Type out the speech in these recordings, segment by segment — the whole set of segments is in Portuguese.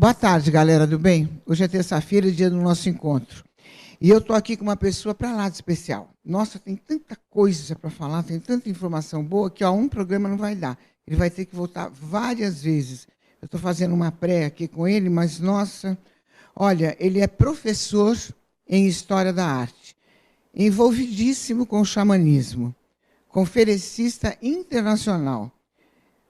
Boa tarde, galera do bem. Hoje é terça-feira, dia do nosso encontro. E eu estou aqui com uma pessoa para lá de especial. Nossa, tem tanta coisa para falar, tem tanta informação boa que um programa não vai dar. Ele vai ter que voltar várias vezes. Eu estou fazendo uma pré aqui com ele, mas, nossa, olha, ele é professor em História da Arte, envolvidíssimo com o xamanismo, conferencista internacional,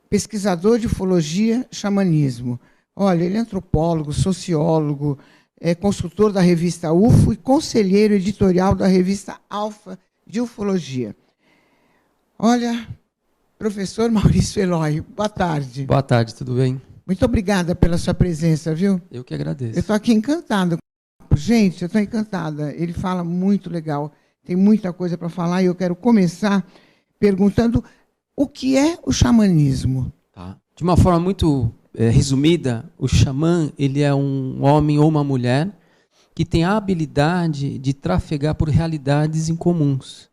pesquisador de ufologia, xamanismo. Olha, ele é antropólogo, sociólogo, é consultor da revista UFO e conselheiro editorial da revista Alfa de Ufologia. Olha, professor Maurício Eloy, boa tarde. Boa tarde, tudo bem? Muito obrigada pela sua presença, viu? Eu que agradeço. Eu estou aqui encantada. Gente, eu estou encantada. Ele fala muito legal, tem muita coisa para falar e eu quero começar perguntando o que é o xamanismo. Tá. De uma forma muito resumida, o xamã ele é um homem ou uma mulher que tem a habilidade de trafegar por realidades incomuns.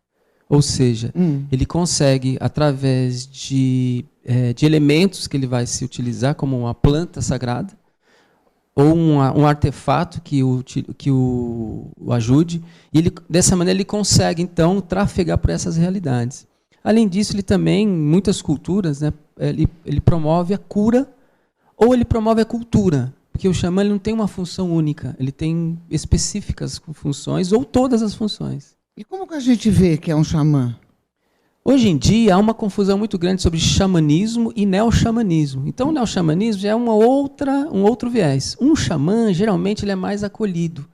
Ou seja, ele consegue, através de elementos que ele vai se utilizar, como uma planta sagrada, ou um artefato que o ajude, e dessa maneira ele consegue, então, trafegar por essas realidades. Além disso, ele também, em muitas culturas, né, ele promove a cura ou ele promove a cultura, porque o xamã ele não tem uma função única, ele tem específicas funções ou todas as funções. E como que a gente vê que é um xamã? Hoje em dia, há uma confusão muito grande sobre xamanismo e neo-xamanismo. Então, o neo-xamanismo já é um outro viés. Um xamã, geralmente, ele é mais acolhido.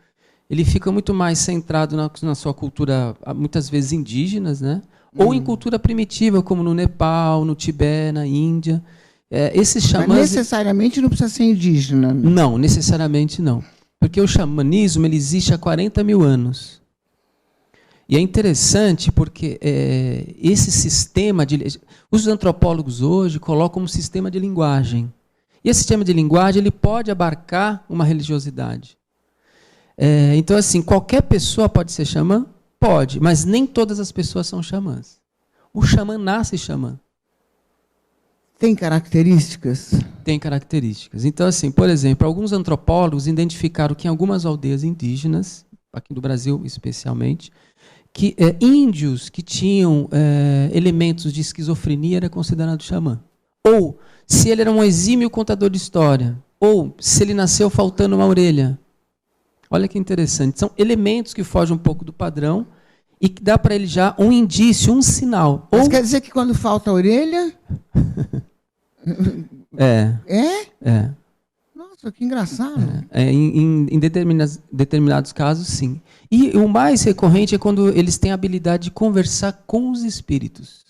Ele fica muito mais centrado na sua cultura, muitas vezes indígenas, né? Ou em cultura primitiva, como no Nepal, no Tibete, na Índia. Esses xamãs... Mas necessariamente não precisa ser indígena. Né? Não, necessariamente não. Porque o xamanismo ele existe há 40 mil anos. E é interessante porque esse sistema de... Os antropólogos hoje colocam um sistema de linguagem. E esse sistema de linguagem ele pode abarcar uma religiosidade. Então, assim, qualquer pessoa pode ser xamã? Pode, mas nem todas as pessoas são xamãs. O xamã nasce xamã. Tem características? Tem características. Então, assim, por exemplo, alguns antropólogos identificaram que em algumas aldeias indígenas, aqui do Brasil especialmente, que índios que tinham elementos de esquizofrenia era considerado xamã. Ou se ele era um exímio contador de história, ou se ele nasceu faltando uma orelha. Olha que interessante. São elementos que fogem um pouco do padrão e que dá para ele já um indício, um sinal. Mas quer dizer que quando falta a orelha... É. Nossa, que engraçado. Em determinados casos, sim. E o mais recorrente é quando eles têm a habilidade de conversar com os espíritos.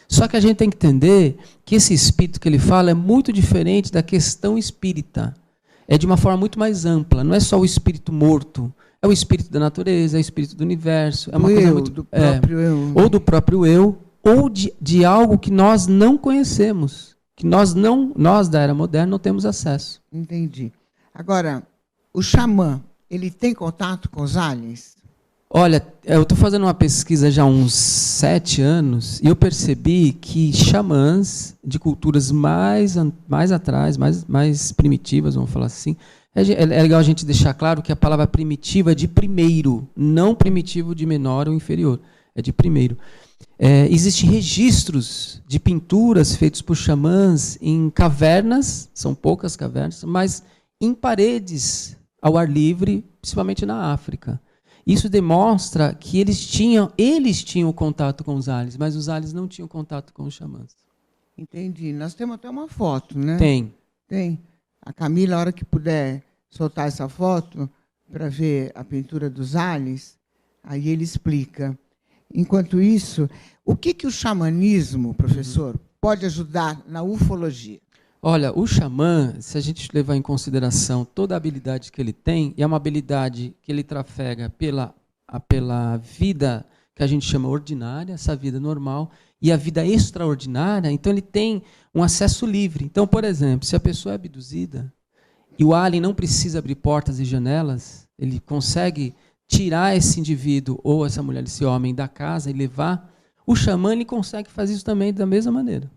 Só que a gente tem que entender que esse espírito que ele fala é muito diferente da questão espírita. É de uma forma muito mais ampla. Não é só o espírito morto. É o espírito da natureza, é o espírito do universo. É uma coisa muito do próprio eu. Ou do próprio eu, ou de algo que nós não conhecemos, que nós da era moderna não temos acesso. Entendi. Agora, o xamã, ele tem contato com os aliens? Olha, eu estou fazendo uma pesquisa já há uns 7 anos e eu percebi que xamãs de culturas mais atrás, mais primitivas, vamos falar assim, é legal a gente deixar claro que a palavra primitiva é de primeiro, não primitivo de menor ou inferior, é de primeiro. Existem registros de pinturas feitos por xamãs em cavernas, são poucas cavernas, mas em paredes ao ar livre, principalmente na África. Isso demonstra que eles tinham contato com os aliens, mas os aliens não tinham contato com os xamãs. Entendi. Nós temos até uma foto, né? Tem. A Camila, a hora que puder soltar essa foto para ver a pintura dos aliens, aí ele explica. Enquanto isso, o que o xamanismo, professor, pode ajudar na ufologia? Olha, o xamã, se a gente levar em consideração toda a habilidade que ele tem, é uma habilidade que ele trafega pela vida que a gente chama ordinária, essa vida normal, e a vida extraordinária, então ele tem um acesso livre. Então, por exemplo, se a pessoa é abduzida e o alien não precisa abrir portas e janelas, ele consegue tirar esse indivíduo ou essa mulher, esse homem da casa e levar, o xamã ele consegue fazer isso também da mesma maneira.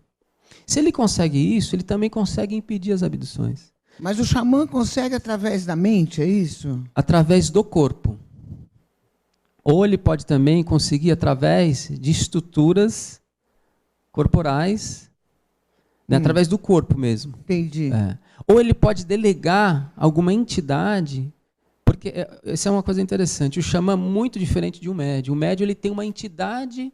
Se ele consegue isso, ele também consegue impedir as abduções. Mas o xamã consegue através da mente, é isso? Através do corpo. Ou ele pode também conseguir através de estruturas corporais, né, através do corpo mesmo. Entendi. Ou ele pode delegar alguma entidade, porque essa é uma coisa interessante. O xamã é muito diferente de um médium. O médium ele tem uma entidade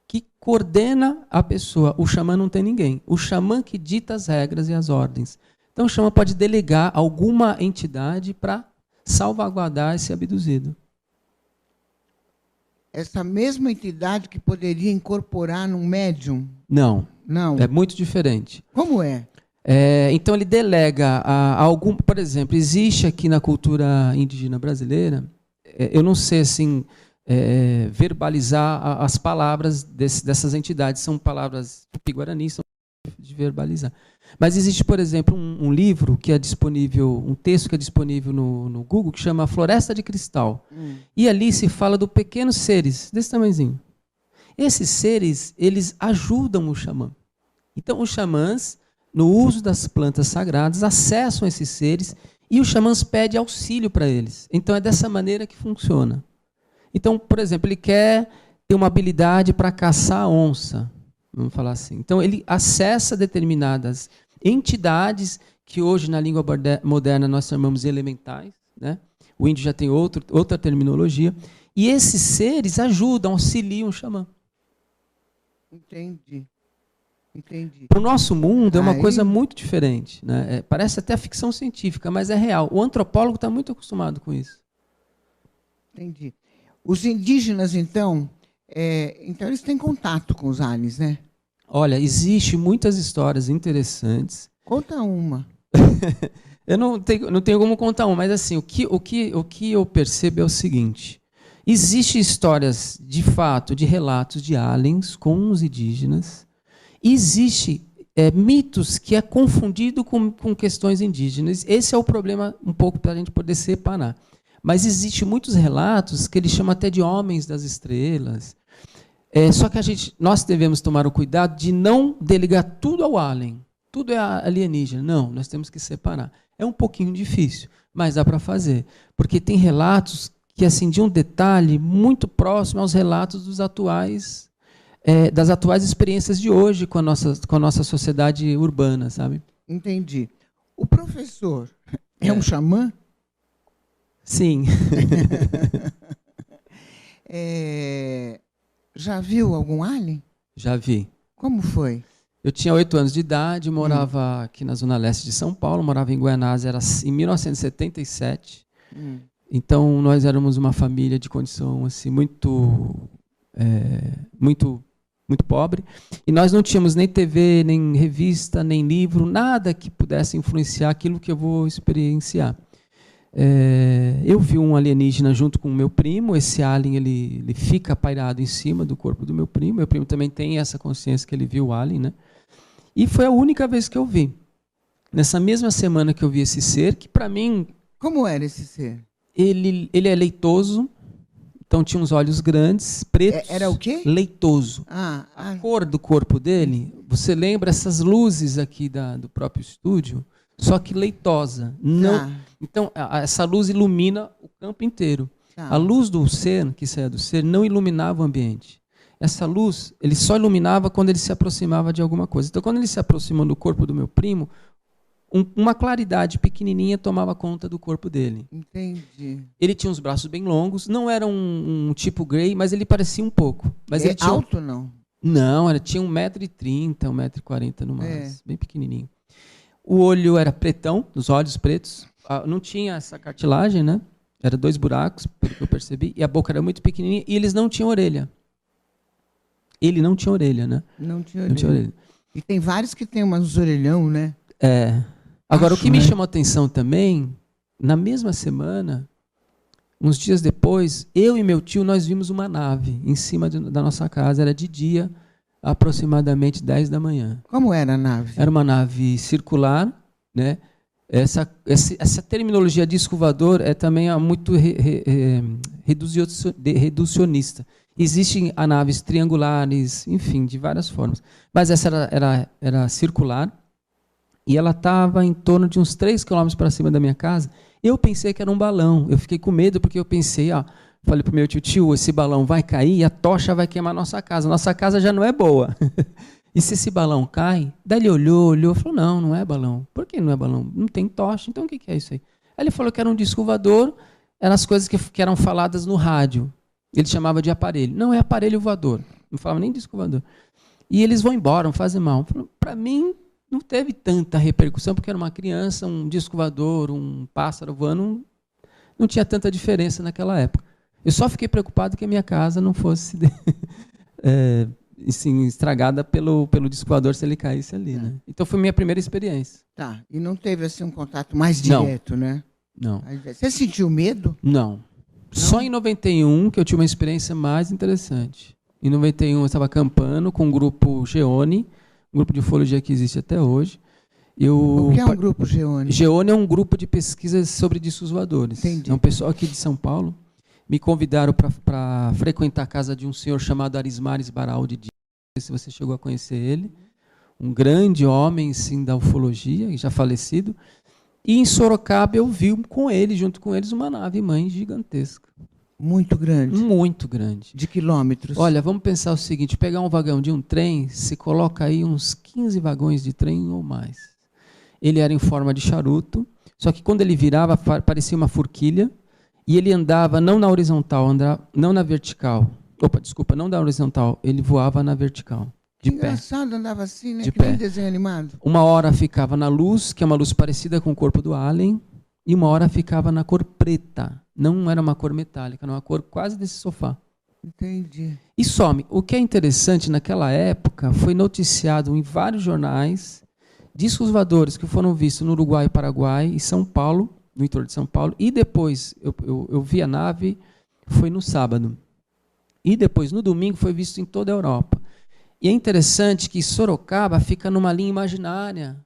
que coordena a pessoa. O xamã não tem ninguém. O xamã que dita as regras e as ordens. Então o xamã pode delegar alguma entidade para salvaguardar esse abduzido. Essa mesma entidade que poderia incorporar num médium? Não. Não. É muito diferente. Como é? Então ele delega a algum, por exemplo, existe aqui na cultura indígena brasileira, eu não sei assim verbalizar as palavras dessas entidades, são palavras tupi-guarani, são de verbalizar. Mas existe, por exemplo, um livro que é disponível, um texto que é disponível no Google, que chama Floresta de Cristal. E ali se fala do pequenos seres, desse tamanhozinho. Esses seres, eles ajudam o xamã. Então, os xamãs, no uso das plantas sagradas, acessam esses seres e os xamãs pedem auxílio para eles. Então, é dessa maneira que funciona. Então, por exemplo, ele quer ter uma habilidade para caçar a onça. Vamos falar assim. Então, ele acessa determinadas entidades que hoje, na língua moderna, nós chamamos de elementais. Né? O índio já tem outra terminologia. E esses seres ajudam, auxiliam o xamã. Entendi. Para o nosso mundo é uma coisa muito diferente. Né? Parece até ficção científica, mas é real. O antropólogo está muito acostumado com isso. Entendi. Os indígenas, então eles têm contato com os aliens, né? Olha, existem muitas histórias interessantes. Conta uma. Eu não tenho como contar uma, mas assim, o que eu percebo é o seguinte. Existem histórias, de fato, de relatos de aliens com os indígenas. Existem mitos que é confundido com questões indígenas. Esse é o problema um pouco para a gente poder separar. Mas existem muitos relatos que eles chamam até de homens das estrelas. Só que nós devemos tomar o cuidado de não delegar tudo ao alien. Tudo é alienígena. Não, nós temos que separar. É um pouquinho difícil, mas dá para fazer. Porque tem relatos que, assim, de um detalhe muito próximo aos relatos dos atuais, das atuais experiências de hoje com a nossa sociedade urbana, sabe? Entendi. O professor é um xamã? Sim. Já viu algum alien? Já vi. Como foi? Eu tinha 8 anos de idade, morava aqui na Zona Leste de São Paulo, morava em Guaianazes, era em 1977. Então, nós éramos uma família de condição assim, muito pobre. E nós não tínhamos nem TV, nem revista, nem livro, nada que pudesse influenciar aquilo que eu vou experienciar. Eu vi um alienígena junto com o meu primo. Esse alien ele fica pairado em cima do corpo do meu primo. Meu primo também tem essa consciência que ele viu o alien, né? E foi a única vez que eu vi. Nessa mesma semana que eu vi esse ser, que para mim... Como era esse ser? Ele é leitoso, então tinha uns olhos grandes, pretos. Era o quê? Leitoso. A cor do corpo dele, você lembra essas luzes aqui do próprio estúdio? Só que leitosa. Não. Então, essa luz ilumina o campo inteiro. A luz do ser, que saía do ser, não iluminava o ambiente. Essa luz, ele só iluminava quando ele se aproximava de alguma coisa. Então, quando ele se aproximou do corpo do meu primo, uma claridade pequenininha tomava conta do corpo dele. Entendi. Ele tinha os braços bem longos, não era um tipo Grey, mas ele parecia um pouco. Mas ele tinha alto, não? Não, ele tinha 1,30 m, 1,40 m no mais, bem pequenininho. O olho era pretão, os olhos pretos. Não tinha essa cartilagem, né? Era 2 buracos, pelo que eu percebi. E a boca era muito pequenininha. E eles não tinham orelha. Ele não tinha orelha, né? Não tinha orelha. E tem vários que tem umas orelhão, né? Agora, o que me chamou a atenção também, na mesma semana, uns dias depois, eu e meu tio, nós vimos uma nave em cima da nossa casa. Era de dia, aproximadamente 10 da manhã. Como era a nave? Era uma nave circular, né? Essa terminologia disco voador é também muito reducionista. Existem naves triangulares, enfim, de várias formas. Mas essa era circular e ela estava em torno de uns 3 quilômetros para cima da minha casa. Eu pensei que era um balão. Eu fiquei com medo porque eu pensei, falei para o meu tio, esse balão vai cair e a tocha vai queimar nossa casa. Nossa casa já não é boa. E se esse balão cai? Daí ele olhou, falou, não é balão. Por que não é balão? Não tem tocha, então o que é isso aí? Aí ele falou que era um disco voador, eram as coisas que eram faladas no rádio. Ele chamava de aparelho. Não, é aparelho voador. Não falava nem disco voador. E eles vão embora, não fazem mal. Para mim, não teve tanta repercussão, porque era uma criança, um disco voador, um pássaro voando, não tinha tanta diferença naquela época. Eu só fiquei preocupado que a minha casa não fosse assim, estragada pelo disco voador se ele caísse ali. Né? Então foi minha primeira experiência. Tá, e não teve assim, um contato mais direto, né? Não. Você sentiu medo? Não. Só em 91 que eu tive uma experiência mais interessante. Em 91 eu estava acampando com o grupo Geone, um grupo de ufologia que existe até hoje. O que é um grupo Geone? Geone é um grupo de pesquisas sobre discos voadores. Entendi. É um pessoal aqui de São Paulo. Me convidaram para frequentar a casa de um senhor chamado Arismares Baraldi. Não sei se você chegou a conhecer ele. Um grande homem, sim, da ufologia, já falecido. E em Sorocaba eu vi com ele, junto com eles, uma nave-mãe gigantesca. Muito grande? Muito grande. De quilômetros? Olha, vamos pensar o seguinte, pegar um vagão de um trem, se coloca aí uns 15 vagões de trem ou mais. Ele era em forma de charuto, só que quando ele virava, parecia uma forquilha, e ele andava não na horizontal, não na vertical. Desculpa, não na horizontal, ele voava na vertical. De pé. Engraçado, andava assim, né? De que pé. nem desenho animado. Uma hora ficava na luz, que é uma luz parecida com o corpo do alien, e uma hora ficava na cor preta. Não era uma cor metálica, era uma cor quase desse sofá. Entendi. E some. O que é interessante, naquela época, foi noticiado em vários jornais discos voadores que foram vistos no Uruguai, Paraguai e São Paulo, no entorno de São Paulo, e depois eu vi a nave, foi no sábado. E depois, no domingo, foi visto em toda a Europa. E é interessante que Sorocaba fica numa linha imaginária,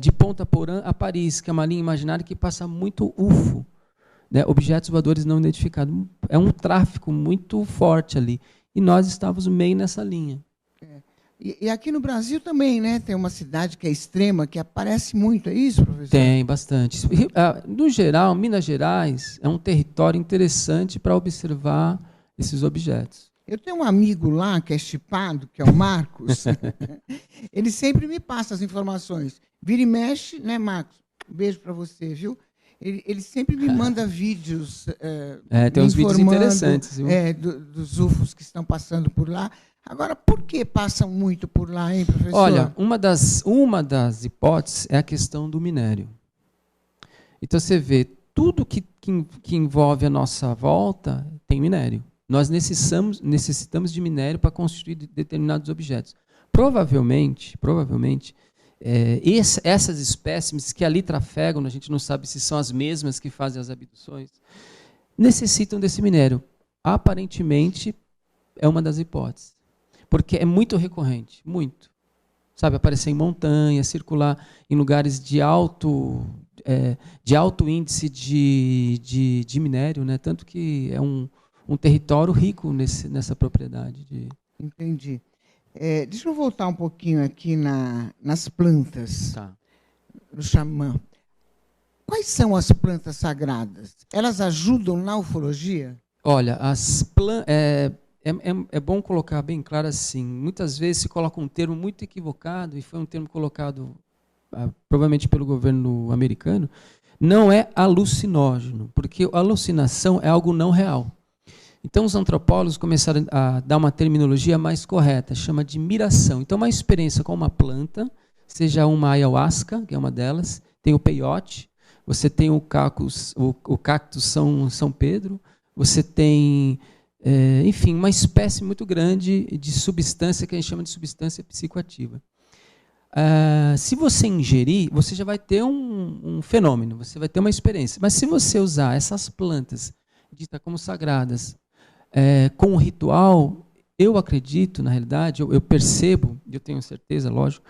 de Ponta Porã a Paris, que é uma linha imaginária que passa muito UFO, né, objetos voadores não identificados. É um tráfego muito forte ali. E nós estávamos meio nessa linha. E aqui no Brasil também, né? Tem uma cidade que é Extrema, que aparece muito, é isso, professor? Tem, bastante. No geral, Minas Gerais é um território interessante para observar esses objetos. Eu tenho um amigo lá, que é chipado, que é o Marcos. Ele sempre me passa as informações. Vira e mexe, né, Marcos? Um beijo para você, viu? Ele sempre me manda vídeos tem uns vídeos interessantes, viu? Dos UFOs que estão passando por lá. Agora, por que passam muito por lá, hein, professor? Olha, uma das hipóteses é a questão do minério. Então, você vê, tudo que envolve a nossa volta tem minério. Nós necessitamos de minério para construir determinados objetos. Provavelmente essas espécimes que ali trafegam, a gente não sabe se são as mesmas que fazem as abduções, necessitam desse minério. Aparentemente, é uma das hipóteses. Porque é muito recorrente, muito. Sabe, aparecer em montanhas, circular em lugares de alto índice de minério, né? Tanto que é um território rico nessa propriedade. Entendi. Deixa eu voltar um pouquinho aqui nas plantas, Tá. do xamã. Quais são as plantas sagradas? Elas ajudam na ufologia? Olha, é bom colocar bem claro assim. Muitas vezes se coloca um termo muito equivocado, e foi um termo colocado provavelmente pelo governo americano, não é alucinógeno, porque a alucinação é algo não real. Então, os antropólogos começaram a dar uma terminologia mais correta, chama de miração. Então, uma experiência com uma planta, seja uma ayahuasca, que é uma delas, tem o peyote, você tem o cactus São Pedro, você tem, enfim, uma espécie muito grande de substância que a gente chama de substância psicoativa. Se você ingerir, você já vai ter um fenômeno, você vai ter uma experiência. Mas se você usar essas plantas ditas como sagradas, com um ritual, eu acredito, na realidade, eu percebo, eu tenho certeza, lógico,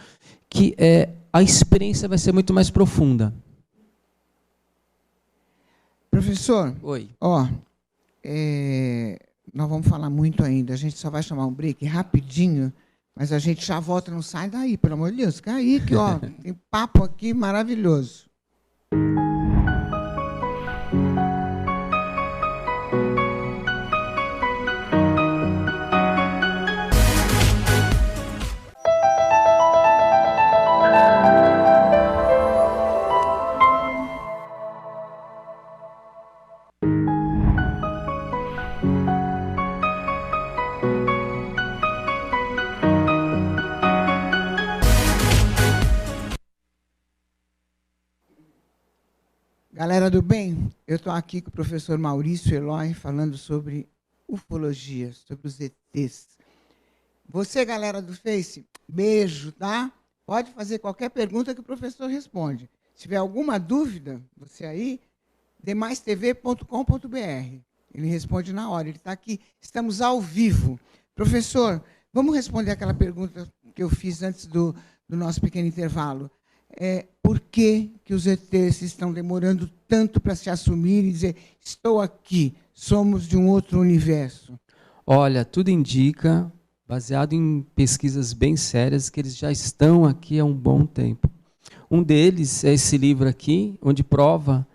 que a experiência vai ser muito mais profunda. Professor, Oi. Nós vamos falar muito ainda, a gente só vai chamar um break rapidinho Mas a gente já volta, não sai daí, pelo amor de Deus. Fica aí, que ó, tem papo aqui maravilhoso. Galera do bem, eu estou aqui com o professor Maurício Eloy falando sobre ufologia, sobre os ETs. Você, galera do Face, beijo, tá? Pode fazer qualquer pergunta que o professor responde. Se tiver alguma dúvida, você aí, demaistv.com.br. Ele responde na hora, ele está aqui. Estamos ao vivo. Professor, vamos responder aquela pergunta que eu fiz antes do nosso pequeno intervalo. Por que os ETs estão demorando tanto para se assumir e dizer, estou aqui, somos de um outro universo? Olha, tudo indica, baseado em pesquisas bem sérias, que eles já estão aqui há um bom tempo. Um deles é esse livro aqui, onde prova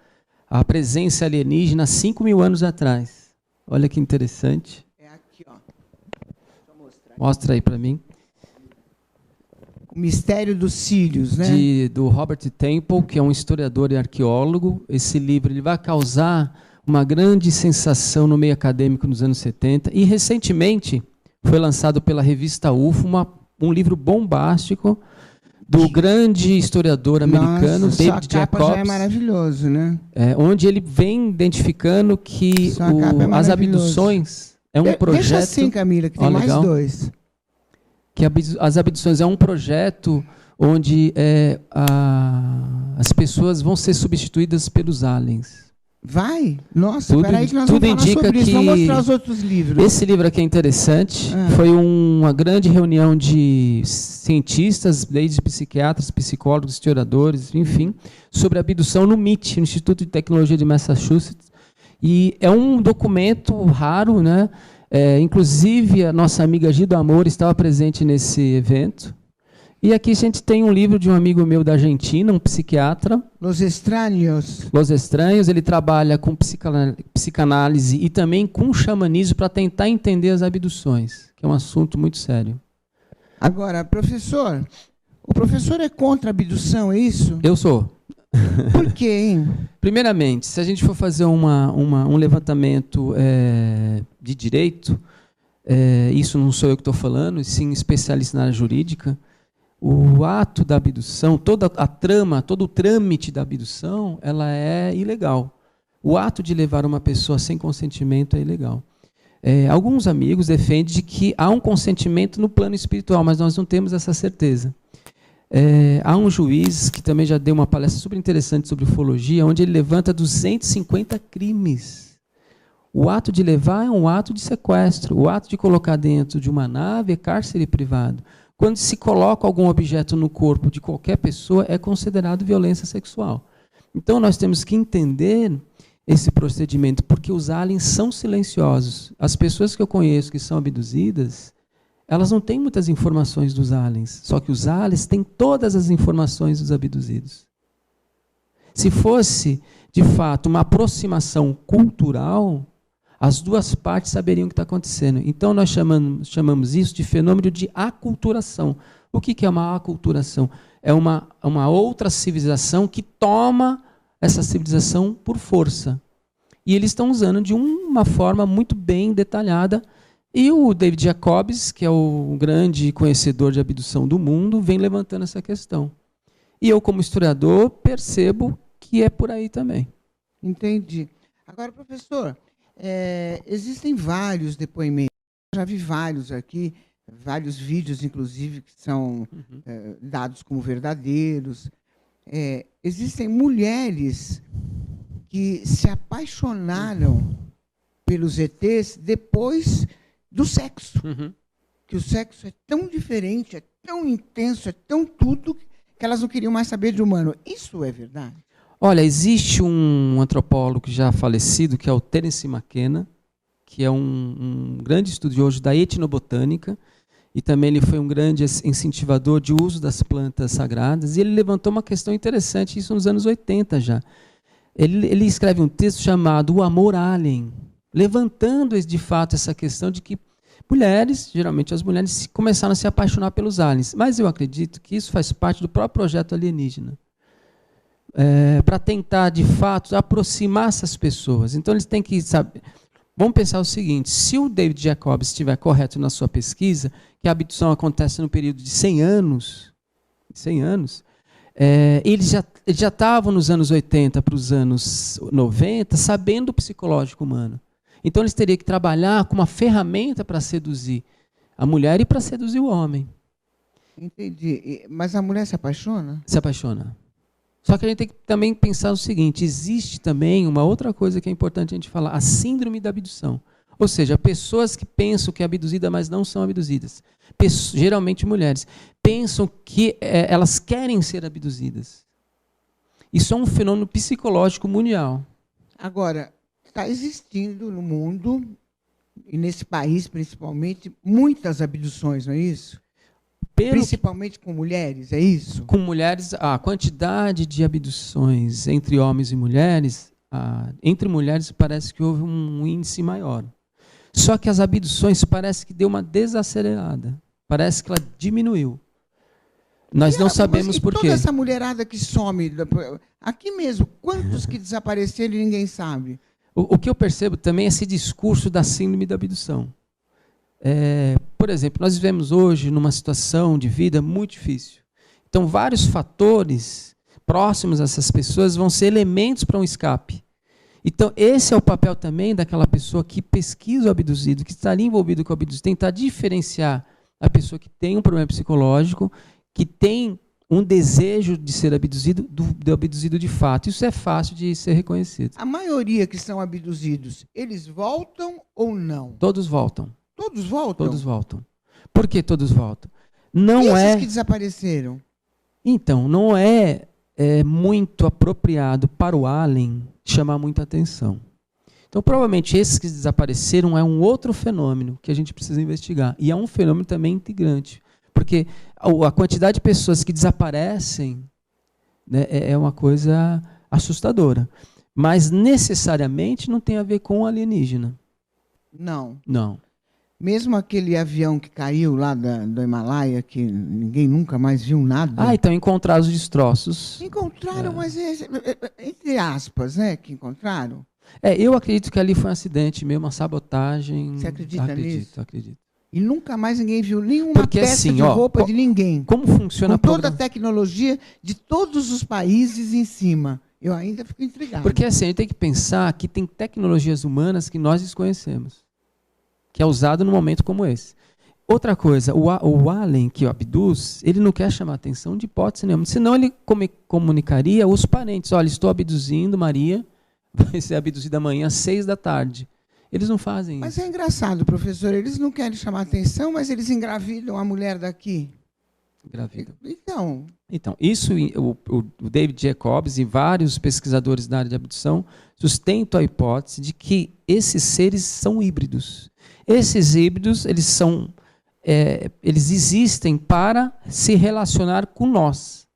a presença alienígena há 5.000 anos atrás. Olha que interessante. É aqui, ó. Deixa eu mostrar. Mostra aí para mim. O Mistério dos Cílios, né? Do Robert Temple, que é um historiador e arqueólogo. Esse livro ele vai causar uma grande sensação no meio acadêmico nos anos 70. E, recentemente, foi lançado pela revista UFO um livro bombástico do grande historiador americano, Nossa, David a capa Jacobs. já é maravilhoso, né? Onde ele vem identificando que as abduções é um projeto... Deixa assim, Camila, que tem mais legal. 2. Que as abduções é um projeto onde as pessoas vão ser substituídas pelos aliens. Vai? Nossa, peraí que nós tudo vamos falar indica sobre que isso. Vamos mostrar os outros livros. Esse livro aqui é interessante. Foi uma grande reunião de cientistas, desde psiquiatras, psicólogos, historiadores, enfim, sobre abdução no MIT, no Instituto de Tecnologia de Massachusetts. E é um documento raro, né? Inclusive, a nossa amiga Gido Amor estava presente nesse evento. E aqui a gente tem um livro de um amigo meu da Argentina, um psiquiatra. Los Estranhos. Los Estranhos. Ele trabalha com psicanálise e também com xamanismo para tentar entender as abduções, que é um assunto muito sério. Agora, professor, o professor é contra a abdução, é isso? Eu sou. Por quê, hein? Primeiramente, se a gente for fazer um levantamento de direito, isso não sou eu que estou falando, sim especialista na área jurídica, o ato da abdução, toda a trama, todo o trâmite da abdução, ela é ilegal. O ato de levar uma pessoa sem consentimento é ilegal. Alguns amigos defendem que há um consentimento no plano espiritual, mas nós não temos essa certeza. Há um juiz que também já deu uma palestra super interessante sobre ufologia, onde ele levanta 250 crimes. O ato de levar é um ato de sequestro. O ato de colocar dentro de uma nave é cárcere privado. Quando se coloca algum objeto no corpo de qualquer pessoa, é considerado violência sexual. Então, nós temos que entender esse procedimento, porque os aliens são silenciosos. As pessoas que eu conheço que são abduzidas, elas não têm muitas informações dos aliens, só que os aliens têm todas as informações dos abduzidos. Se fosse, de fato, uma aproximação cultural, as duas partes saberiam o que está acontecendo. Então, nós chamamos isso de fenômeno de aculturação. O que é uma aculturação? É uma outra civilização que toma essa civilização por força. E eles estão usando de uma forma muito bem detalhada. E o David Jacobs, que é o grande conhecedor de abdução do mundo, vem levantando essa questão. E eu, como historiador, percebo que é por aí também. Entendi. Agora, professor, existem vários depoimentos, já vi vários aqui, vários vídeos, inclusive, que são dados como verdadeiros. Existem mulheres que se apaixonaram pelos ETs depois do sexo. Que o sexo é tão diferente, é tão intenso, é tão tudo, que elas não queriam mais saber de humano. Isso é verdade? Olha, existe um antropólogo já falecido, que é o Terence McKenna, que é um grande estudioso da etnobotânica, e também ele foi um grande incentivador de uso das plantas sagradas, e ele levantou uma questão interessante, isso nos anos 80 já. Ele escreve um texto chamado O Amor Alien, levantando de fato essa questão de que mulheres, geralmente as mulheres, começaram a se apaixonar pelos aliens. Mas eu acredito que isso faz parte do próprio projeto alienígena, para tentar, de fato, aproximar essas pessoas. Então, eles têm que saber. Vamos pensar o seguinte: se o David Jacobs estiver correto na sua pesquisa, que a abdução acontece no período de 100 anos, eles já estavam nos anos 80 para os anos 90 sabendo o psicológico humano. Então eles teriam que trabalhar com uma ferramenta para seduzir a mulher e para seduzir o homem. Entendi. Mas a mulher se apaixona? Se apaixona. Só que a gente tem que também pensar o seguinte: existe também uma outra coisa que é importante a gente falar, a síndrome da abdução. Ou seja, pessoas que pensam que é abduzida, mas não são abduzidas. Geralmente mulheres. Pensam que elas querem ser abduzidas. Isso é um fenômeno psicológico mundial. Agora, está existindo no mundo, e nesse país principalmente, muitas abduções, não é isso? Principalmente com mulheres, é isso? Com mulheres, a quantidade de abduções entre homens e mulheres, entre mulheres parece que houve um índice maior. Só que as abduções parece que deu uma desacelerada. Parece que ela diminuiu. Nós não sabemos por quê. Toda essa mulherada que some, aqui mesmo, quantos que desapareceram e ninguém sabe? O que eu percebo também é esse discurso da síndrome da abdução. Por exemplo, nós vivemos hoje numa situação de vida muito difícil. Então, vários fatores próximos a essas pessoas vão ser elementos para um escape. Então, esse é o papel também daquela pessoa que pesquisa o abduzido, que está ali envolvido com o abduzido, tentar diferenciar a pessoa que tem um problema psicológico, que tem um desejo de ser abduzido, do abduzido de fato. Isso é fácil de ser reconhecido. A maioria que são abduzidos, eles voltam ou não? Todos voltam. Todos voltam? Todos voltam. Por que todos voltam? Não e esses que desapareceram? Então, não é muito apropriado para o alien chamar muita atenção. Então, provavelmente, esses que desapareceram é um outro fenômeno que a gente precisa investigar. E é um fenômeno também integrante. Porque a quantidade de pessoas que desaparecem, né, é uma coisa assustadora. Mas, necessariamente, não tem a ver com alienígena. Não. Não. Mesmo aquele avião que caiu lá do Himalaia, que ninguém nunca mais viu nada. Então encontraram os destroços. Encontraram, mas entre aspas, né, que encontraram. Eu acredito que ali foi um acidente mesmo, uma sabotagem. Você acredita nisso? Acredito. E nunca mais ninguém viu nenhuma peça assim, de roupa de ninguém. Como funciona com toda a tecnologia de todos os países em cima. Eu ainda fico intrigado. Porque assim, a gente tem que pensar que tem tecnologias humanas que nós desconhecemos, que é usado num momento como esse. Outra coisa, o alien que o abduz, ele não quer chamar atenção de hipótese nenhuma, senão ele comunicaria aos parentes: olha, estou abduzindo Maria, vai ser abduzida amanhã às 6 da tarde. Eles não fazem isso. Mas é engraçado, professor, eles não querem chamar atenção, mas eles engravidam a mulher daqui. Engravidam. Então, isso o David Jacobs e vários pesquisadores da área de abdução sustentam a hipótese de que esses seres são híbridos. Esses híbridos, eles existem para se relacionar conosco.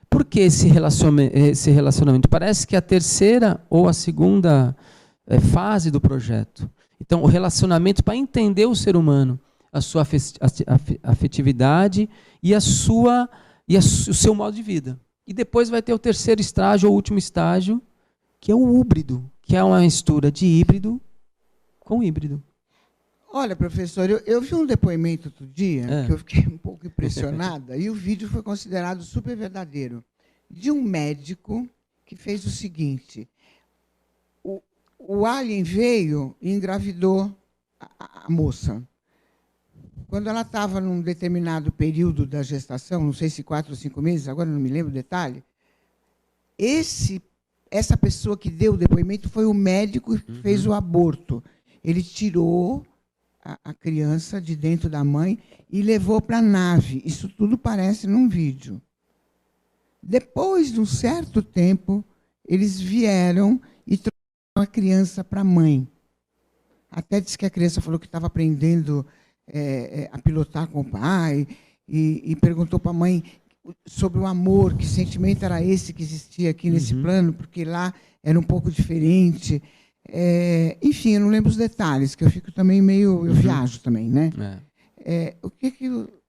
Por que esse relacionamento? Parece que é a terceira ou a segunda fase do projeto. Então, o relacionamento para entender o ser humano, a sua afetividade e o seu modo de vida. E depois vai ter o terceiro estágio, ou último estágio, que é o híbrido, que é uma mistura de híbrido com híbrido. Olha, professor, eu vi um depoimento outro dia, que eu fiquei um pouco impressionada, e o vídeo foi considerado super verdadeiro, de um médico que fez o seguinte: o alien veio e engravidou a moça. Quando ela estava num determinado período da gestação, não sei se 4 ou 5 meses, agora não me lembro o detalhe, essa pessoa que deu o depoimento foi o médico que fez o aborto. Ele tirou a criança de dentro da mãe e levou para a nave. Isso tudo parece num vídeo. Depois de um certo tempo, eles vieram e trouxeram a criança para a mãe. Até disse que a criança falou que estava aprendendo a pilotar com o pai, e perguntou para a mãe sobre o amor, que sentimento era esse que existia aqui nesse plano, porque lá era um pouco diferente. Enfim, eu não lembro os detalhes, que eu fico também meio... Eu viajo também, né? O que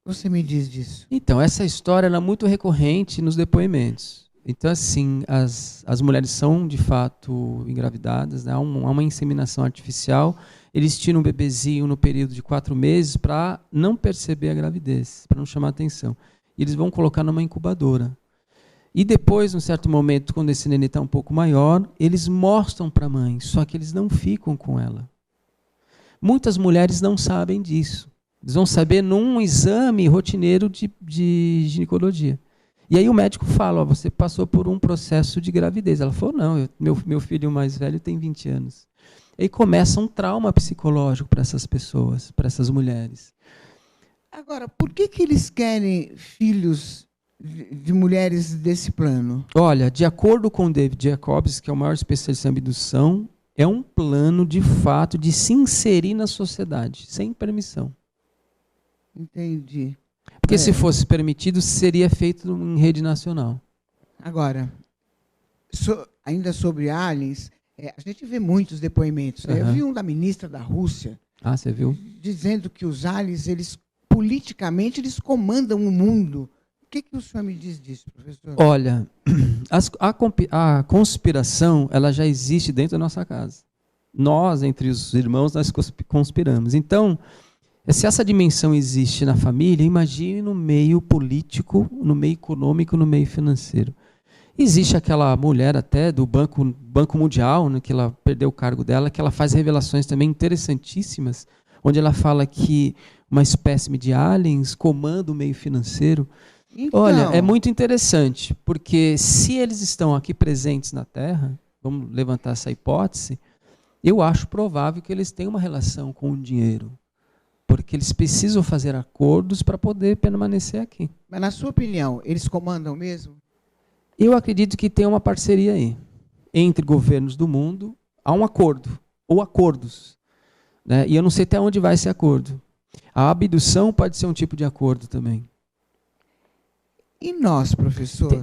você me diz disso? Então, essa história ela é muito recorrente nos depoimentos. Então, assim, as mulheres são, de fato, engravidadas, né? Há uma inseminação artificial. Eles tiram um bebezinho no período de 4 meses para não perceber a gravidez, para não chamar atenção. E eles vão colocar numa incubadora. E depois, num certo momento, quando esse nenê está um pouco maior, eles mostram para a mãe, só que eles não ficam com ela. Muitas mulheres não sabem disso. Eles vão saber num exame rotineiro de ginecologia. E aí o médico fala, você passou por um processo de gravidez. Ela falou, não, meu filho mais velho tem 20 anos. E aí começa um trauma psicológico para essas pessoas, para essas mulheres. Agora, por que eles querem filhos de mulheres desse plano? Olha, de acordo com David Jacobs, que é o maior especialista em abdução, é um plano, de fato, de se inserir na sociedade, sem permissão. Entendi. Porque se fosse permitido, seria feito em rede nacional. Agora, ainda sobre aliens, a gente vê muitos depoimentos. Né? Eu vi um da ministra da Rússia. Ah, você viu? Dizendo que os aliens, politicamente, eles comandam o mundo. O que o senhor me diz disso, professor? Olha, a conspiração ela já existe dentro da nossa casa. Nós, entre os irmãos, nós conspiramos. Então, se essa dimensão existe na família, imagine no meio político, no meio econômico, no meio financeiro. Existe aquela mulher até do Banco Mundial, né, que ela perdeu o cargo dela, que ela faz revelações também interessantíssimas, onde ela fala que uma espécime de aliens comanda o meio financeiro. Então, olha, é muito interessante, porque se eles estão aqui presentes na Terra, vamos levantar essa hipótese, eu acho provável que eles tenham uma relação com o dinheiro. Porque eles precisam fazer acordos para poder permanecer aqui. Mas, na sua opinião, eles comandam mesmo? Eu acredito que tem uma parceria aí. Entre governos do mundo, há um acordo, ou acordos. Né? E eu não sei até onde vai esse acordo. A abdução pode ser um tipo de acordo também. E nós, professor?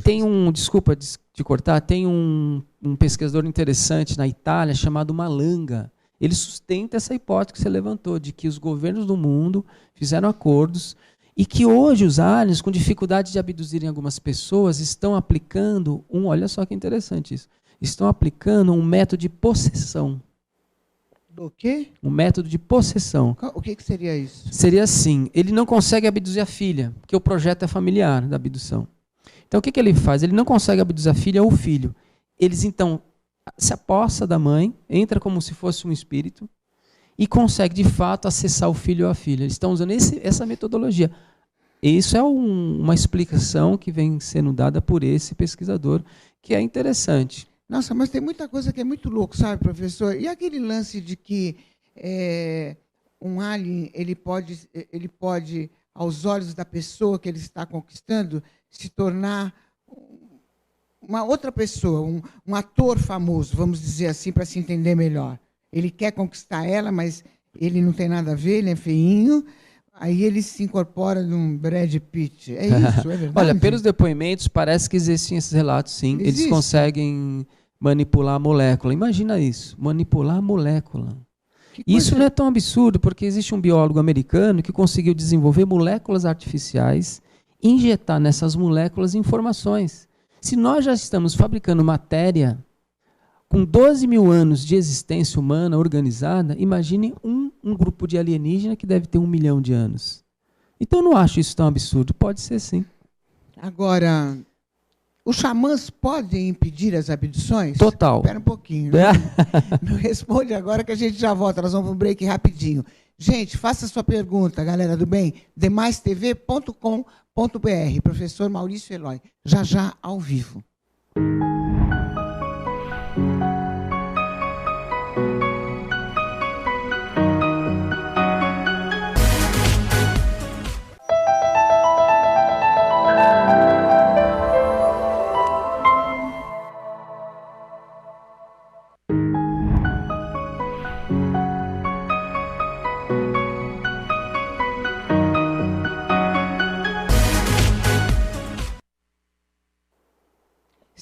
Desculpa te cortar, tem um pesquisador interessante na Itália chamado Malanga. Ele sustenta essa hipótese que você levantou, de que os governos do mundo fizeram acordos e que hoje os aliens, com dificuldade de abduzirem algumas pessoas, estão aplicando olha só que interessante isso, estão aplicando um método de possessão. Do quê? Um método de possessão. O que seria isso? Seria assim, ele não consegue abduzir a filha, porque o projeto é familiar da abdução. Então o que ele faz? Ele não consegue abduzir a filha ou o filho. Eles então se apossa da mãe, entra como se fosse um espírito e consegue, de fato, acessar o filho ou a filha. Eles estão usando essa metodologia. Isso é uma explicação que vem sendo dada por esse pesquisador, que é interessante. Nossa, mas tem muita coisa que é muito louco, sabe, professor? E aquele lance de que um alien ele pode, aos olhos da pessoa que ele está conquistando, se tornar uma outra pessoa, um ator famoso, vamos dizer assim, para se entender melhor. Ele quer conquistar ela, mas ele não tem nada a ver, ele é feinho, aí ele se incorpora num Brad Pitt. É isso, é verdade? Olha, pelos depoimentos, parece que existem esses relatos, sim. Eles conseguem manipular a molécula. Imagina isso, manipular a molécula. Isso não é tão absurdo, porque existe um biólogo americano que conseguiu desenvolver moléculas artificiais, injetar nessas moléculas informações. Se nós já estamos fabricando matéria com 12 mil anos de existência humana organizada, imagine um grupo de alienígena que deve ter 1 milhão de anos. Então, eu não acho isso tão absurdo. Pode ser, sim. Agora, os xamãs podem impedir as abduções? Total. Espera um pouquinho. Não responde agora que a gente já volta. Nós vamos para um break rapidinho. Gente, faça a sua pergunta, galera do bem. demaistv.com.br. Professor Maurício Eloy. Já, ao vivo.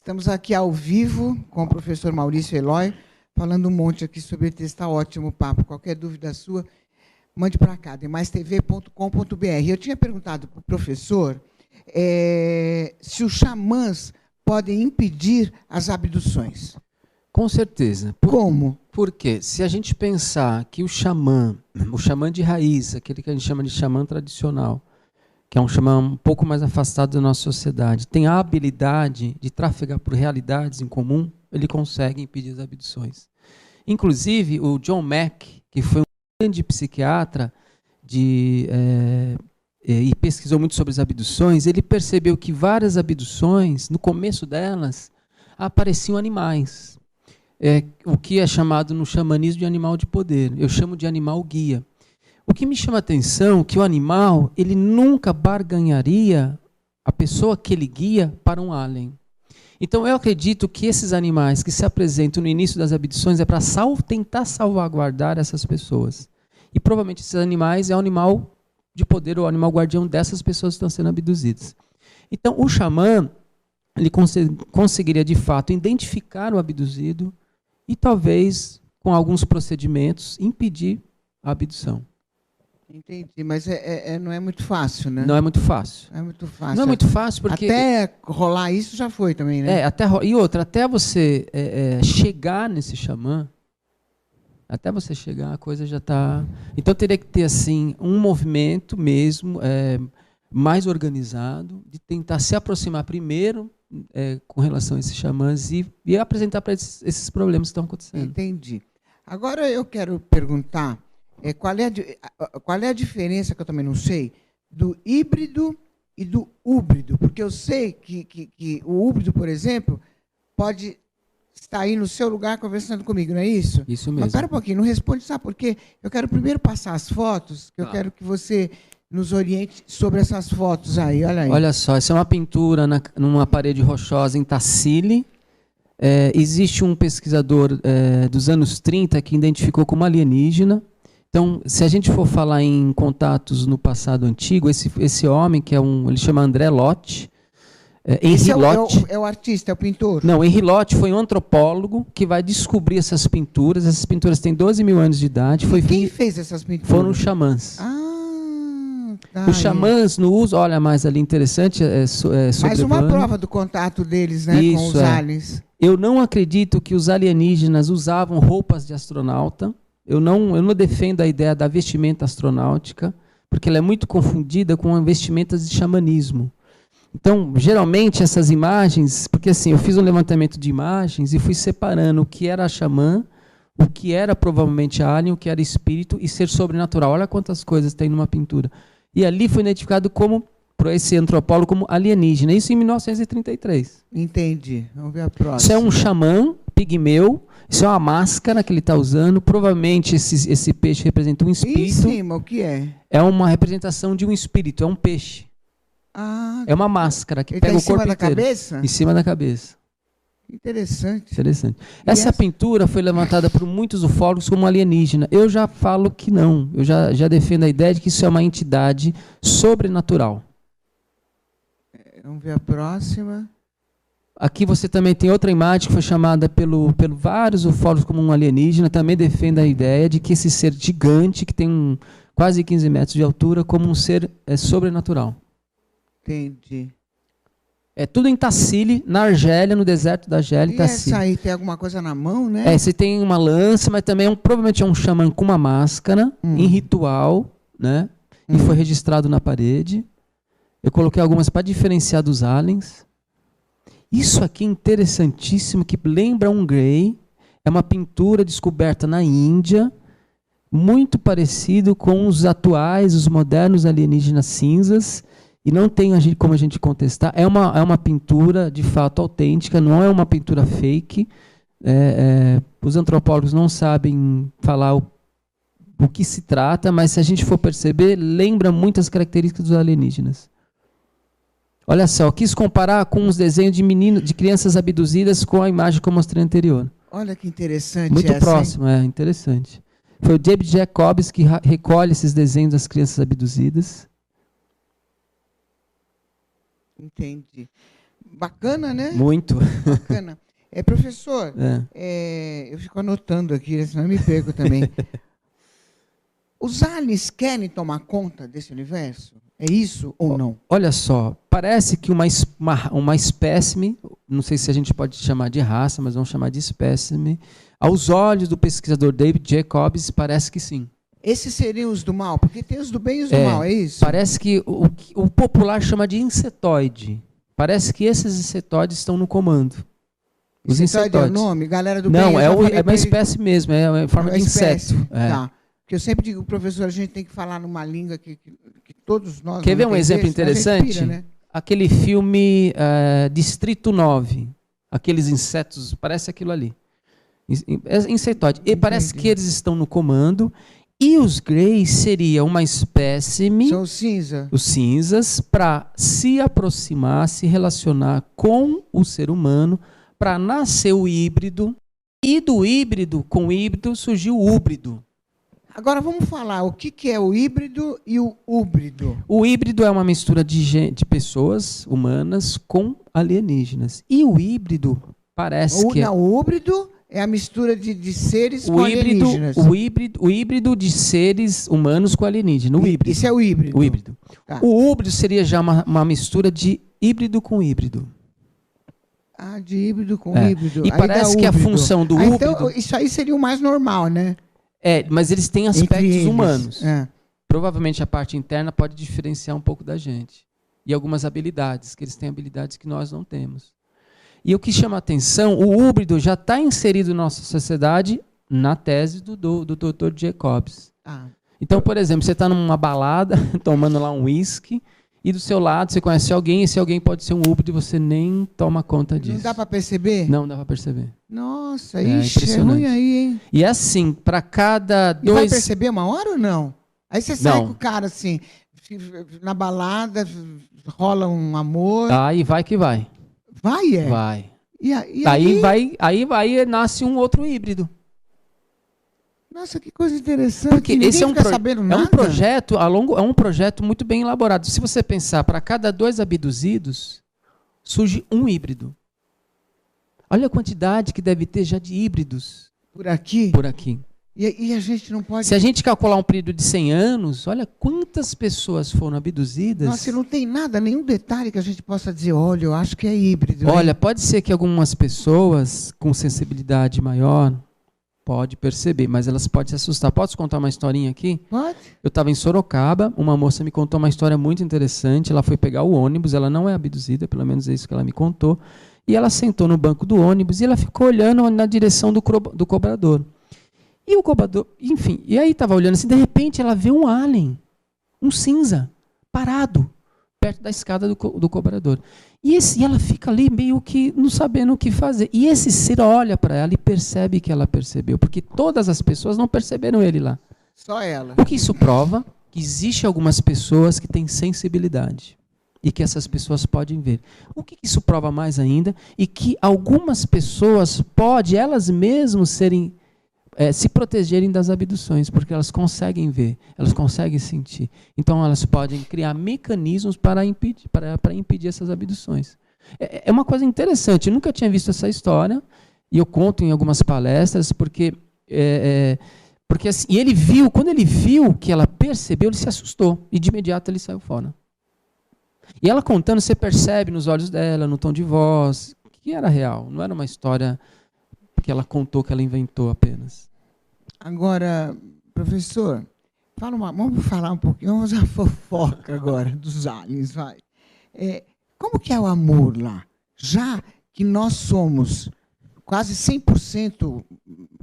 Estamos aqui ao vivo com o professor Maurício Eloy, falando um monte aqui sobre ETs. Está ótimo o papo. Qualquer dúvida sua, mande para cá, demaistv.com.br. Eu tinha perguntado para o professor se os xamãs podem impedir as abduções. Com certeza. Como? Porque se a gente pensar que o xamã de raiz, aquele que a gente chama de xamã tradicional, que é um xamã um pouco mais afastado da nossa sociedade, tem a habilidade de trafegar por realidades em comum, ele consegue impedir as abduções. Inclusive, o John Mack, que foi um grande psiquiatra e pesquisou muito sobre as abduções, ele percebeu que várias abduções, no começo delas, apareciam animais. O que é chamado no xamanismo de animal de poder. Eu chamo de animal guia. O que me chama a atenção é que o animal, ele nunca barganharia a pessoa que ele guia para um alien. Então eu acredito que esses animais que se apresentam no início das abduções é para tentar salvaguardar essas pessoas. E provavelmente esses animais é o animal de poder ou o animal guardião dessas pessoas que estão sendo abduzidas. Então o xamã, ele conseguiria de fato identificar o abduzido e talvez, com alguns procedimentos, impedir a abdução. Entendi, mas não é muito fácil, né? Não é muito fácil. É muito fácil. Não é muito fácil porque... Até rolar isso já foi também, né? Até você chegar nesse xamã, até você chegar, a coisa já está... Então teria que ter assim, um movimento mesmo, mais organizado, de tentar se aproximar primeiro com relação a esses xamãs e apresentar para eles esses problemas que estão acontecendo. Entendi. Agora eu quero perguntar qual é a diferença, que eu também não sei, do híbrido e do húbrido, porque eu sei que o húbrido, por exemplo, pode estar aí no seu lugar conversando comigo, não é isso? Isso mesmo. Mas espera um pouquinho, não responde, sabe por quê? Eu quero primeiro passar as fotos, que eu quero que você nos oriente sobre essas fotos aí, olha aí. Olha só, essa é uma pintura numa parede rochosa em Tassili. Existe um pesquisador dos anos 30 que identificou como alienígena. Então, se a gente for falar em contatos no passado antigo, esse homem, ele chama André Lott, Esse é o artista, é o pintor? Não, Henri Lott foi um antropólogo que vai descobrir essas pinturas. Essas pinturas têm 12 mil anos de idade. Quem fez essas pinturas? Foram os xamãs. Os xamãs no uso, olha mais ali, interessante. Mais uma prova do contato deles, né, com os aliens. Eu não acredito que os alienígenas usavam roupas de astronauta. Eu não defendo a ideia da vestimenta astronáutica, porque ela é muito confundida com vestimentas de xamanismo. Então, geralmente, essas imagens, porque assim, eu fiz um levantamento de imagens e fui separando o que era xamã, o que era provavelmente alien, o que era espírito e ser sobrenatural. Olha quantas coisas tem numa pintura. E ali foi identificado por esse antropólogo como alienígena. Isso em 1933. Entendi. Vamos ver a próxima. Isso é um xamã pigmeu. Isso é uma máscara que ele está usando. Provavelmente esse peixe representa um espírito. E em cima, o que é? É uma representação de um espírito, é um peixe. É uma máscara que pega o corpo inteiro. Em cima da cabeça? Em cima da cabeça. Interessante. Essa pintura foi levantada por muitos ufólogos como alienígena. Eu já falo que não. Eu já defendo a ideia de que isso é uma entidade sobrenatural. Vamos ver a próxima. Aqui você também tem outra imagem que foi chamada pelo vários ufólogos como um alienígena. Também defende a ideia de que esse ser gigante, que tem quase 15 metros de altura, como um ser sobrenatural. Entendi. É tudo em Tassili, na Argélia, no deserto da Argélia. E essa aí tem alguma coisa na mão, né? Você tem uma lança, mas também provavelmente é um xamã com uma máscara, em ritual, né? E foi registrado na parede. Eu coloquei algumas para diferenciar dos aliens. Isso aqui é interessantíssimo, que lembra um Grey. É uma pintura descoberta na Índia, muito parecido com os atuais, os modernos alienígenas cinzas. E não tem como a gente contestar. É uma pintura, de fato, autêntica, não é uma pintura fake. Os antropólogos não sabem falar o que se trata, mas se a gente for perceber, lembra muitas características dos alienígenas. Olha só, quis comparar com os desenhos de crianças abduzidas com a imagem que eu mostrei anterior. Olha que interessante. Muito próximo, interessante. Foi o David Jacobs que recolhe esses desenhos das crianças abduzidas. Entendi. Bacana, né? Muito. Bacana. Professor, eu fico anotando aqui, senão eu me perco também. Os aliens querem tomar conta desse universo? É isso ou não? Olha só, parece que uma espécime, não sei se a gente pode chamar de raça, mas vamos chamar de espécime, aos olhos do pesquisador David Jacobs, parece que sim. Esses seriam os do mal? Porque tem os do bem e os do mal, é isso? Parece que o popular chama de insetoide. Parece que esses insetoides estão no comando. Os insetoides. É o nome? Galera do não, bem? É uma espécie mesmo, é uma forma de inseto. Tá. Porque eu sempre digo, professor, a gente tem que falar numa língua que todos nós... Quer ver um exemplo interessante? Pira, né? Aquele filme Distrito 9. Aqueles insetos, parece aquilo ali. Insetoide. E parece que eles estão no comando. E os greys seria uma espécime... São cinza. Os cinzas, para se aproximar, se relacionar com o ser humano, para nascer o híbrido. E do híbrido, com o híbrido, surgiu o híbrido. Agora vamos falar o que é o híbrido e o híbrido. O híbrido é uma mistura de pessoas humanas com alienígenas. E o híbrido parece que... Não, o híbrido é a mistura de seres com alienígenas. O híbrido de seres humanos com alienígenas. O híbrido. Isso é o híbrido. O híbrido. Tá. O híbrido seria já uma mistura de híbrido com híbrido. Ah, de híbrido com híbrido. E aí parece que a função do híbrido... Então, isso aí seria o mais normal, né? Mas eles têm aspectos humanos. Provavelmente a parte interna pode diferenciar um pouco da gente. E algumas habilidades, que eles têm habilidades que nós não temos. E o que chama a atenção, o híbrido já está inserido na nossa sociedade na tese do Dr. Jacobs. Então, por exemplo, você está numa balada, tomando lá um uísque, e do seu lado você conhece alguém, e esse alguém pode ser um híbrido e você nem toma conta disso. Não dá para perceber? Não dá para perceber. Nossa, é ruim aí, hein? E é assim, para cada dois... E vai perceber uma hora ou não? Aí você sai com o cara assim, na balada, rola um amor... Aí vai que vai. Vai, Vai. E aí nasce um outro híbrido. Nossa, que coisa interessante. Porque esse é um projeto muito bem elaborado. Se você pensar, para cada 2 abduzidos, surge um híbrido. Olha a quantidade que deve ter já de híbridos. Por aqui? Por aqui. E a gente não pode... Se a gente calcular um período de 100 anos, olha quantas pessoas foram abduzidas. Nossa, não tem nada, nenhum detalhe que a gente possa dizer, olha, eu acho que é híbrido. Olha, pode ser que algumas pessoas com sensibilidade maior pode perceber, mas elas podem se assustar. Posso contar uma historinha aqui? Pode. Eu estava em Sorocaba, uma moça me contou uma história muito interessante. Ela foi pegar o ônibus, ela não é abduzida, pelo menos é isso que ela me contou. E ela sentou no banco do ônibus e ela ficou olhando na direção do cobrador. E o cobrador, enfim, e aí estava olhando assim, de repente ela vê um alien, um cinza, parado, perto da escada do cobrador. E ela fica ali meio que não sabendo o que fazer. E esse ser olha para ela e percebe que ela percebeu, porque todas as pessoas não perceberam ele lá. Só ela. O que isso prova? Que existe algumas pessoas que têm sensibilidade. E que essas pessoas podem ver. O que isso prova mais ainda? E que algumas pessoas podem, elas mesmas, se protegerem das abduções, porque elas conseguem ver, elas conseguem sentir. Então, elas podem criar mecanismos para impedir essas abduções. É uma coisa interessante. Eu nunca tinha visto essa história, e eu conto em algumas palestras, porque assim, e ele viu, quando ele viu que ela percebeu, ele se assustou, e de imediato ele saiu fora. E ela contando, você percebe nos olhos dela, no tom de voz, que era real, não era uma história que ela contou, que ela inventou apenas. Agora, professor, vamos falar um pouquinho, vamos à fofoca agora dos aliens, vai. Como que é o amor lá? Já que nós somos quase 100%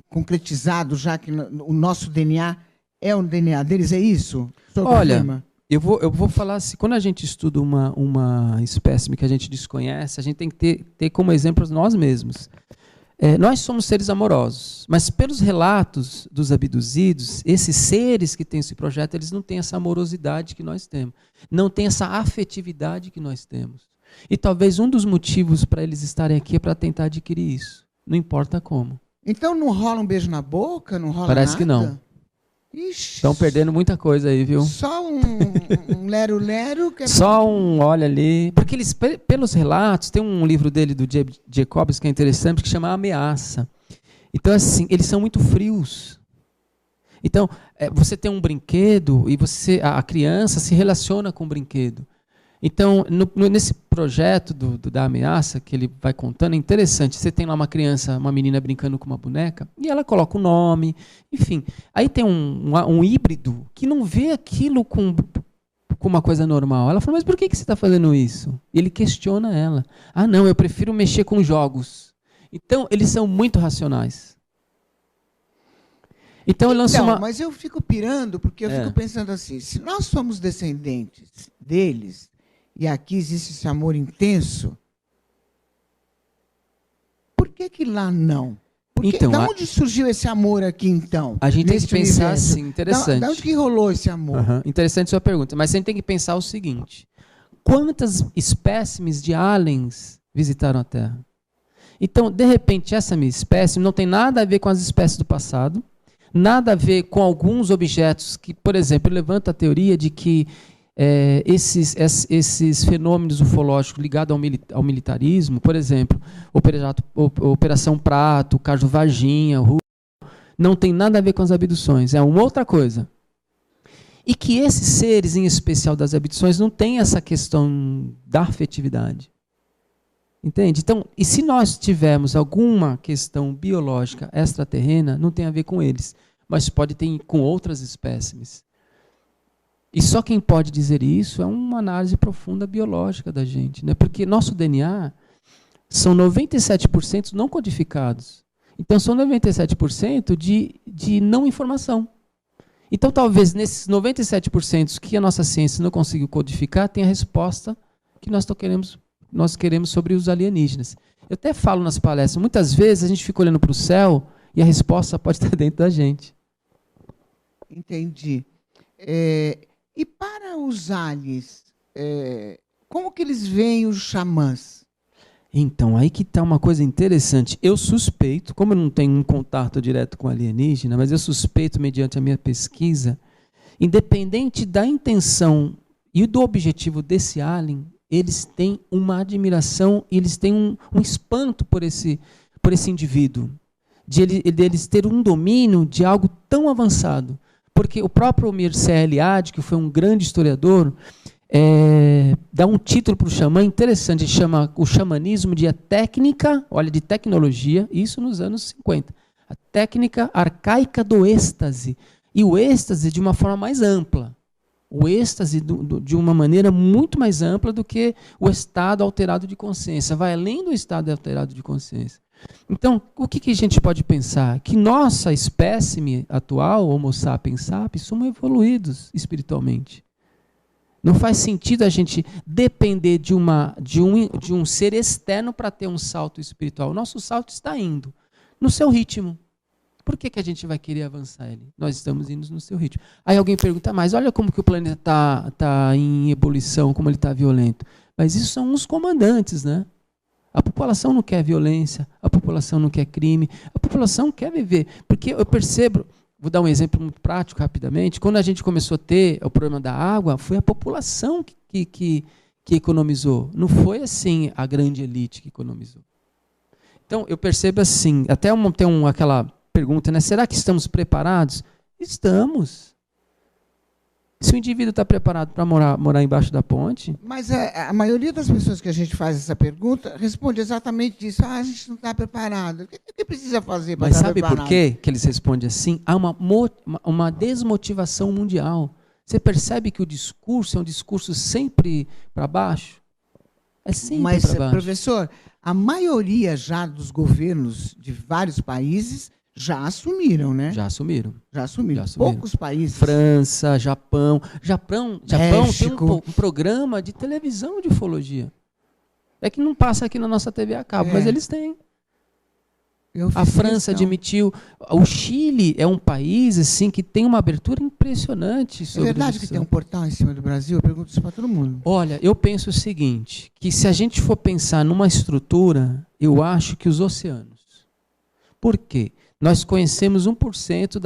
concretizado, já que o nosso DNA é o DNA deles, é isso? Olha, eu vou falar assim, quando a gente estuda uma espécime que a gente desconhece, a gente tem que ter como exemplo nós mesmos. Nós somos seres amorosos, mas pelos relatos dos abduzidos, esses seres que têm esse projeto, eles não têm essa amorosidade que nós temos, não têm essa afetividade que nós temos. E talvez um dos motivos para eles estarem aqui é para tentar adquirir isso, não importa como. Então não rola um beijo na boca, não rola Parece nada? que não. Estão perdendo muita coisa aí, viu? Só um lero-lero. Só um olha ali. Porque eles, pelos relatos, tem um livro dele, do Jacobs, que é interessante, que chama Ameaça. Então, assim, eles são muito frios. Então, você tem um brinquedo e a criança se relaciona com o brinquedo. Então, nesse projeto da ameaça, que ele vai contando, é interessante. Você tem lá uma criança, uma menina brincando com uma boneca, e ela coloca o nome, enfim. Aí tem um híbrido que não vê aquilo com uma coisa normal. Ela fala, mas por que você está fazendo isso? E ele questiona ela. Ah, não, eu prefiro mexer com jogos. Então, eles são muito racionais. Então, mas eu fico pirando, porque eu fico pensando assim, se nós somos descendentes deles, e aqui existe esse amor intenso, por que lá não? Então, de onde surgiu esse amor aqui, então? A gente tem que pensar assim, interessante. De onde que rolou esse amor? Interessante sua pergunta, mas a gente tem que pensar o seguinte, quantas espécimes de aliens visitaram a Terra? Então, de repente, essa minha espécie não tem nada a ver com as espécies do passado, nada a ver com alguns objetos que, por exemplo, levanta a teoria de que esses fenômenos ufológicos ligados ao militarismo, por exemplo, Operação Prato, caso Varginha, não tem nada a ver com as abduções, é uma outra coisa. E que esses seres, em especial das abduções, não têm essa questão da afetividade. Entende? Então, e se nós tivermos alguma questão biológica extraterrena, não tem a ver com eles, mas pode ter com outras espécimes. E só quem pode dizer isso é uma análise profunda biológica da gente, né? Porque nosso DNA são 97% não codificados. Então, são 97% de não informação. Então, talvez nesses 97% que a nossa ciência não conseguiu codificar, tenha a resposta que nós queremos sobre os alienígenas. Eu até falo nas palestras, muitas vezes a gente fica olhando para o céu e a resposta pode estar dentro da gente. Entendi. E para os aliens, como que eles veem os xamãs? Então, aí que está uma coisa interessante. Eu suspeito, como eu não tenho um contato direto com alienígena, mas eu suspeito, mediante a minha pesquisa, independente da intenção e do objetivo desse alien, eles têm uma admiração, eles têm um espanto por esse indivíduo, de eles terem um domínio de algo tão avançado. Porque o próprio Mircea Eliade, que foi um grande historiador, dá um título para o xamã interessante, chama o xamanismo de a técnica, olha, de tecnologia, isso nos anos 50, a técnica arcaica do êxtase, e o êxtase de uma forma mais ampla, o êxtase de uma maneira muito mais ampla do que o estado alterado de consciência, vai além do estado alterado de consciência. Então, o que a gente pode pensar? Que nossa espécime atual, Homo sapiens sapiens, somos evoluídos espiritualmente. Não faz sentido a gente depender de um ser externo para ter um salto espiritual. O nosso salto está indo no seu ritmo. Por que a gente vai querer avançar ele? Nós estamos indo no seu ritmo. Aí alguém pergunta, mas olha como que o planeta está em ebulição, como ele está violento. Mas isso são os comandantes, né? A população não quer violência, a população não quer crime, a população quer viver. Porque eu percebo, vou dar um exemplo muito prático rapidamente, quando a gente começou a ter o problema da água, foi a população que economizou, não foi assim a grande elite que economizou. Então eu percebo assim, até tem aquela pergunta, né? Será que estamos preparados? Estamos. Se o indivíduo está preparado para morar embaixo da ponte... Mas a maioria das pessoas que a gente faz essa pergunta responde exatamente isso. A gente não está preparado. O que precisa fazer para estar preparado? Mas sabe por que eles respondem assim? Há uma desmotivação mundial. Você percebe que o discurso é um discurso sempre para baixo? É sempre para baixo. Professor, a maioria já dos governos de vários países... já assumiram, né? Já assumiram. Poucos países. França, Japão. Japão tem um programa de televisão de ufologia. É que não passa aqui na nossa TV a cabo, mas eles têm. A França admitiu. O Chile é um país assim, que tem uma abertura impressionante sobre isso. É verdade que tem um portal em cima do Brasil? Eu pergunto isso para todo mundo. Olha, eu penso o seguinte, que se a gente for pensar numa estrutura, eu acho que os oceanos. Por quê? Nós conhecemos 1%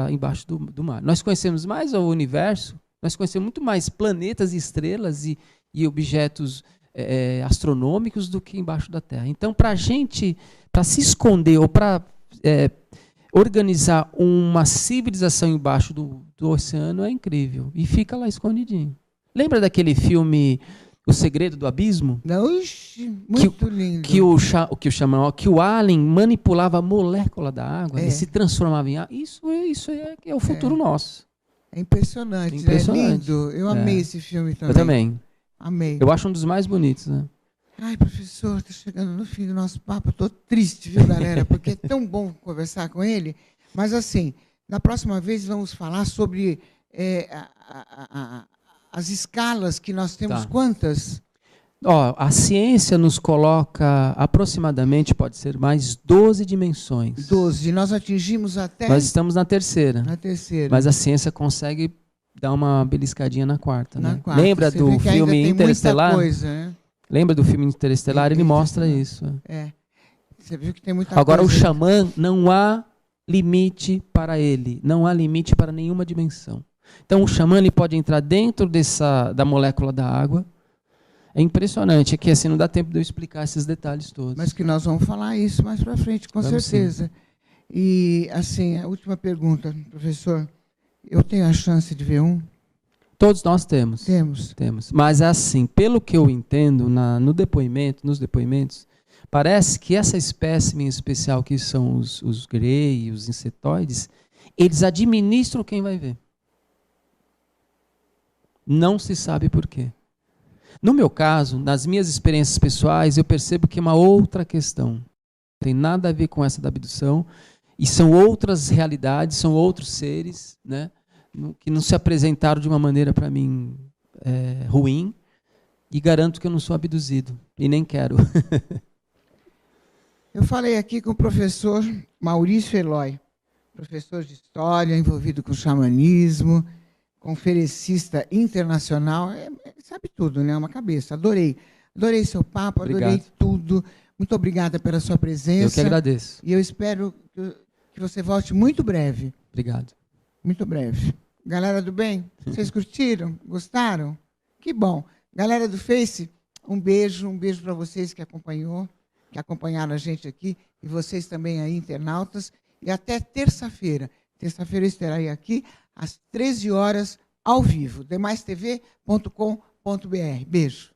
embaixo do mar. Nós conhecemos mais o universo, nós conhecemos muito mais planetas, estrelas e objetos astronômicos do que embaixo da Terra. Então, para se esconder ou para organizar uma civilização embaixo do oceano é incrível. E fica lá escondidinho. Lembra daquele filme O Segredo do Abismo? Oxi, muito lindo. Que o alien manipulava a molécula da água e se transformava em água. Isso é o futuro nosso. É impressionante, impressionante. É lindo. Eu amei esse filme também. Eu também. Amei. Eu acho um dos mais bonitos, né? Ai, professor, está chegando no fim do nosso papo. Estou triste, viu, galera? Porque é tão bom conversar com ele. Mas, assim, na próxima vez vamos falar sobre as escalas que nós temos. Quantas? A ciência nos coloca aproximadamente, pode ser mais 12 dimensões. 12. Nós atingimos até... Nós estamos na terceira. Na terceira. Mas a ciência consegue dar uma beliscadinha na quarta. Na né? quarta. Lembra do filme Interestelar? Coisa, né? Lembra do filme Interestelar? Ele mostra isso. Você viu que tem muita Agora, coisa. o xamã, não há limite para ele. Não há limite para nenhuma dimensão. Então, o xamã ele pode entrar dentro da molécula da água. É impressionante. É que assim, não dá tempo de eu explicar esses detalhes todos. Mas que nós vamos falar isso mais para frente, com certeza. Sim. E, assim, a última pergunta, professor. Eu tenho a chance de ver um? Todos nós temos. Temos. Mas, assim, pelo que eu entendo, nos depoimentos, parece que essa espécime em especial, que são os grey, os insetoides, eles administram quem vai ver. Não se sabe por quê. No meu caso, nas minhas experiências pessoais, eu percebo que é uma outra questão. Não tem nada a ver com essa da abdução. E são outras realidades, são outros seres, né, que não se apresentaram de uma maneira, para mim, ruim. E garanto que eu não sou abduzido. E nem quero. Eu falei aqui com o professor Maurício Eloy, professor de História, envolvido com xamanismo, conferencista internacional, sabe tudo, né? Uma cabeça. Adorei seu papo, adorei tudo. Muito obrigada pela sua presença. Eu que agradeço. E eu espero que você volte muito breve. Obrigado. Muito breve. Galera do bem, vocês curtiram? Gostaram? Que bom. Galera do Face, um beijo para vocês que acompanharam a gente aqui, e vocês também aí, internautas. E até terça-feira. Terça-feira eu estarei aqui às 13 horas, ao vivo, demaistv.com.br. Beijo.